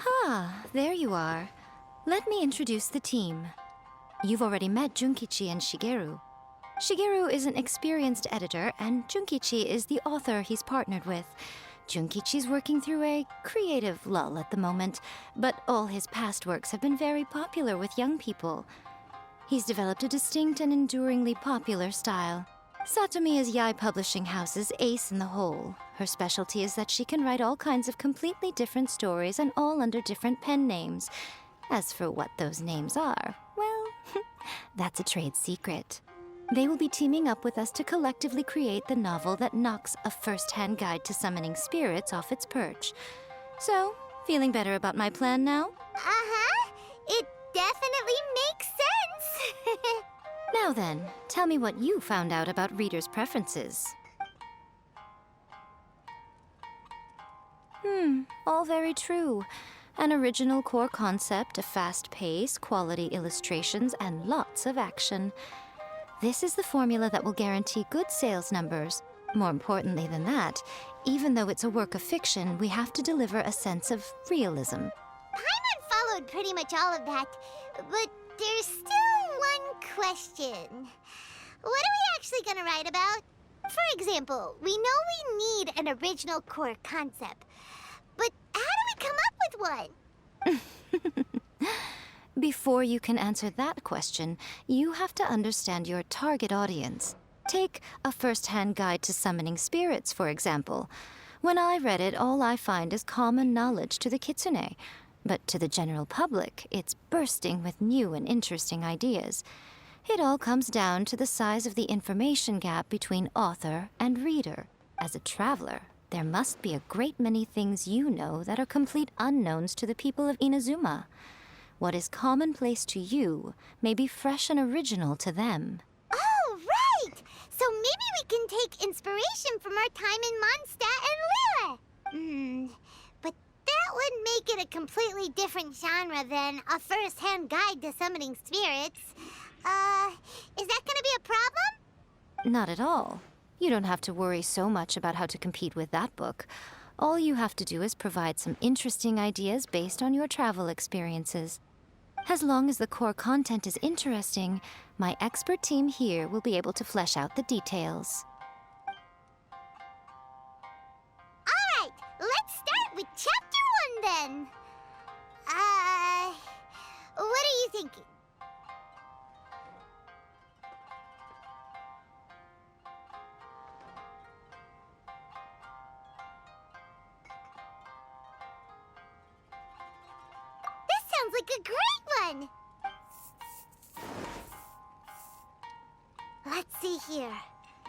Ah, there you are. Let me introduce the team. You've already met Junkichi and Shigeru. Shigeru is an experienced editor, and Junkichi is the author he's partnered with. Junkichi's working through a creative lull at the moment, but all his past works have been very popular with young people. He's developed a distinct and enduringly popular style. Satomi is Yae Publishing House's ace in the hole. Her specialty is that she can write all kinds of completely different stories and all under different pen names. As for what those names are, well, that's a trade secret. They will be teaming up with us to collectively create the novel that knocks a first-hand guide to summoning spirits off its perch. So, feeling better about my plan now? Uh-huh. It definitely makes sense. Now then, tell me what you found out about readers' preferences. All very true. An original core concept, a fast pace, quality illustrations, and lots of action. This is the formula that will guarantee good sales numbers. More importantly than that, even though it's a work of fiction, we have to deliver a sense of realism. Paimon followed pretty much all of that, but there's still one question. What are we actually gonna write about? For example, we know we need an original core concept, but how do we come up with one? Before you can answer that question, you have to understand your target audience. Take A First-Hand Guide to Summoning Spirits, for example. When I read it, all I find is common knowledge to the kitsune. But to the general public, it's bursting with new and interesting ideas. It all comes down to the size of the information gap between author and reader. As a traveler, there must be a great many things you know that are complete unknowns to the people of Inazuma. What is commonplace to you may be fresh and original to them. Oh, right! So maybe we can take inspiration from our time in Mondstadt and Liyue. But that would make it a completely different genre than A First-Hand Guide to Summoning Spirits. Is that gonna be a problem? Not at all. You don't have to worry so much about how to compete with that book. All you have to do is provide some interesting ideas based on your travel experiences. As long as the core content is interesting, my expert team here will be able to flesh out the details. Alright, let's start with Chapter 1 then. What are you thinking? Sounds like a great one! Let's see here.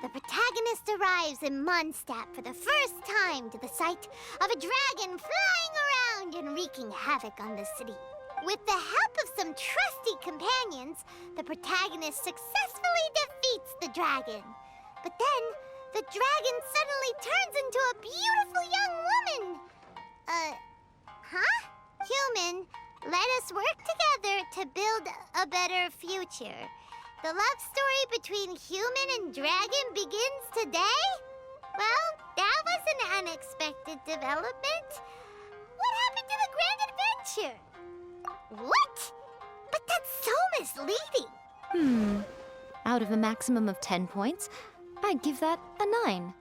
The protagonist arrives in Mondstadt for the first time to the sight of a dragon flying around and wreaking havoc on the city. With the help of some trusty companions, the protagonist successfully defeats the dragon. But then, the dragon suddenly turns into a beautiful young woman. Human, let us work together to build a better future. The love story between human and dragon begins today? Well, that was an unexpected development. What happened to the grand adventure? What? But that's so misleading. Out of a maximum of 10 points, I'd give that a 9.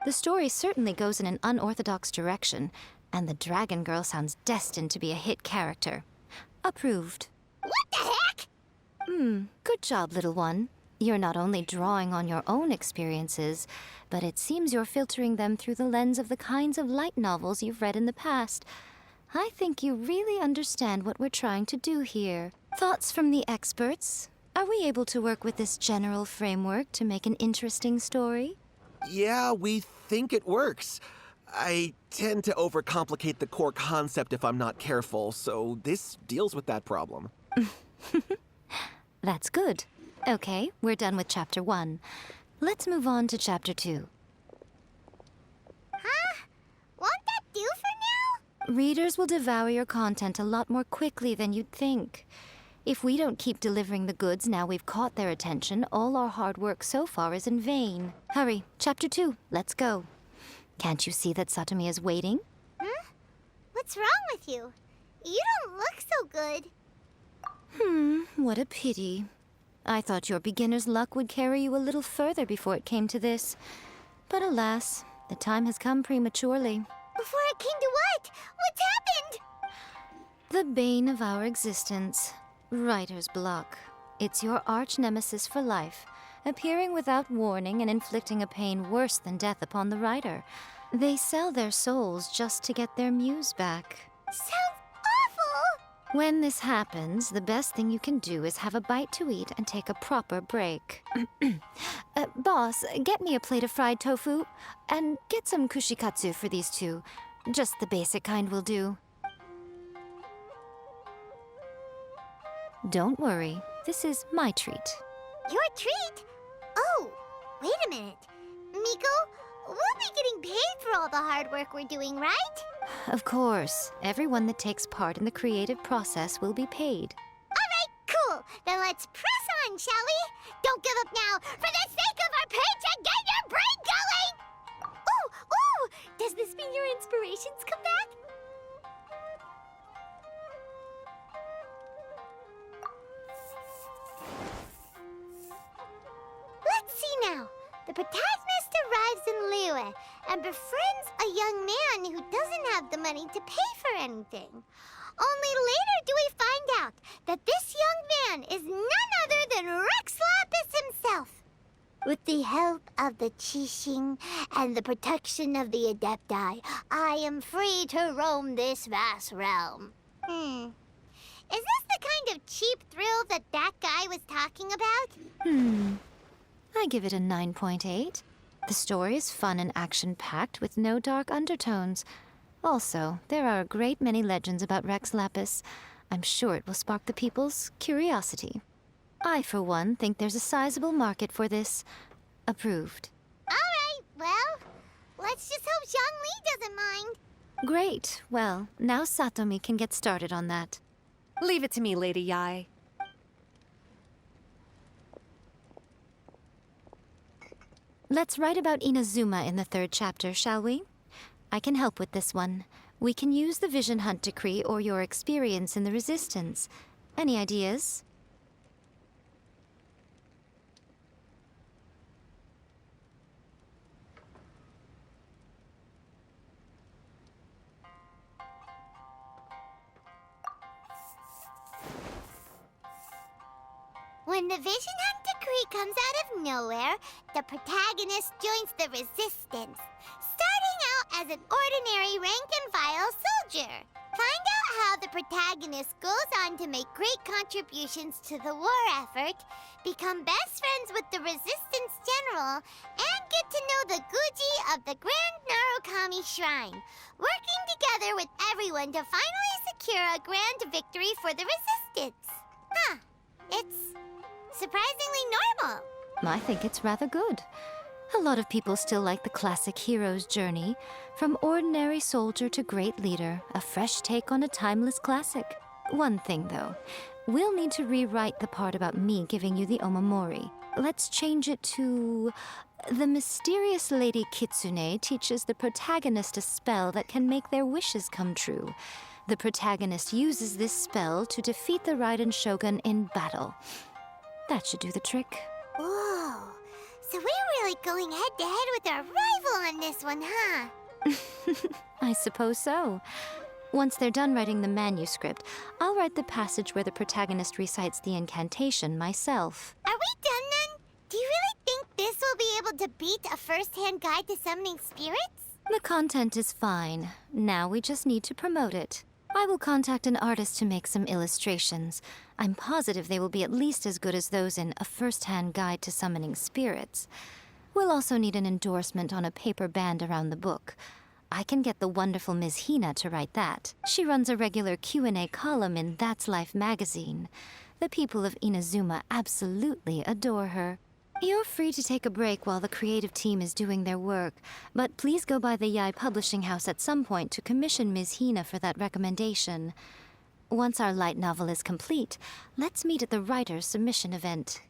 The story certainly goes in an unorthodox direction, and the Dragon Girl sounds destined to be a hit character. Approved. What the heck? Good job, little one. You're not only drawing on your own experiences, but it seems you're filtering them through the lens of the kinds of light novels you've read in the past. I think you really understand what we're trying to do here. Thoughts from the experts? Are we able to work with this general framework to make an interesting story? Yeah, we think it works. I tend to overcomplicate the core concept if I'm not careful, so this deals with that problem. That's good. Okay, we're done with Chapter 1. Let's move on to Chapter 2. Won't that do for now? Readers will devour your content a lot more quickly than you'd think. If we don't keep delivering the goods now we've caught their attention, all our hard work so far is in vain. Hurry, Chapter 2, let's go. Can't you see that Satomi is waiting? What's wrong with you? You don't look so good. What a pity. I thought your beginner's luck would carry you a little further before it came to this. But alas, the time has come prematurely. Before it came to what? What's happened? The bane of our existence, writer's block. It's your arch nemesis for life, appearing without warning and inflicting a pain worse than death upon the writer. They sell their souls just to get their muse back. Sounds awful! When this happens, the best thing you can do is have a bite to eat and take a proper break. Boss, get me a plate of fried tofu, and get some kushikatsu for these two. Just the basic kind will do. Don't worry, this is my treat. Your treat? Oh, wait a minute. Miko, we'll be getting paid for all the hard work we're doing, right? Of course, everyone that takes part in the creative process will be paid. All right, cool. Then let's press on, shall we? Don't give up now. For the sake of our paycheck, get your brain going! Ooh! Does this mean your inspirations come back? Let's see now. The protagonist arrives in Liyue and befriends a young man who doesn't have the money to pay for anything. Only later do we find out that this young man is none other than Rex Lapis himself. With the help of the Qixing and the protection of the Adepti, I am free to roam this vast realm. Is this the kind of cheap thrill that guy was talking about? I give it a 9.8. The story is fun and action-packed with no dark undertones. Also, there are a great many legends about Rex Lapis. I'm sure it will spark the people's curiosity. I, for one, think there's a sizable market for this. Approved. All right, well, let's just hope Zhongli doesn't mind. Great. Well, now Satomi can get started on that. Leave it to me, Lady Yai. Let's write about Inazuma in the 3rd chapter, shall we? I can help with this one. We can use the Vision Hunt decree or your experience in the Resistance. Any ideas? When the Vision Hunt decree comes out of nowhere, the protagonist joins the Resistance, starting out as an ordinary rank-and-file soldier. Find out how the protagonist goes on to make great contributions to the war effort, become best friends with the Resistance General, and get to know the Guji of the Grand Narukami Shrine, working together with everyone to finally secure a grand victory for the Resistance. It's surprisingly normal. I think it's rather good. A lot of people still like the classic hero's journey, from ordinary soldier to great leader, a fresh take on a timeless classic. One thing, though, we'll need to rewrite the part about me giving you the Omamori. Let's change it to... The mysterious Lady Kitsune teaches the protagonist a spell that can make their wishes come true. The protagonist uses this spell to defeat the Raiden Shogun in battle. That should do the trick. Whoa. So we're really going head-to-head with our rival on this one, huh? I suppose so. Once they're done writing the manuscript, I'll write the passage where the protagonist recites the incantation myself. Are we done then? Do you really think this will be able to beat a first-hand guide to summoning spirits? The content is fine. Now we just need to promote it. I will contact an artist to make some illustrations. I'm positive they will be at least as good as those in A First-Hand Guide to Summoning Spirits. We'll also need an endorsement on a paper band around the book. I can get the wonderful Ms. Hina to write that. She runs a regular Q&A column in That's Life magazine. The people of Inazuma absolutely adore her. You're free to take a break while the creative team is doing their work, but please go by the Yai Publishing House at some point to commission Ms. Hina for that recommendation. Once our light novel is complete, let's meet at the writer's submission event.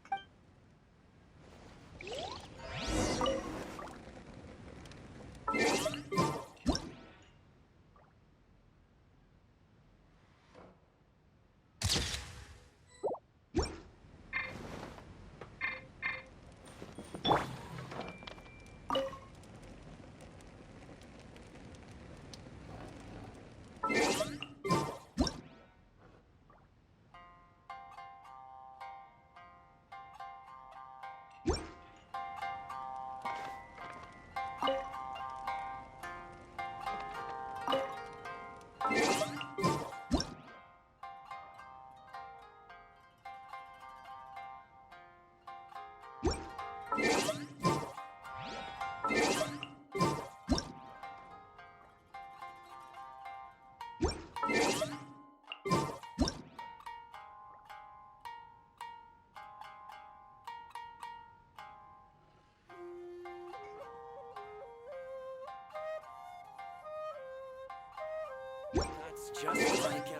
Just like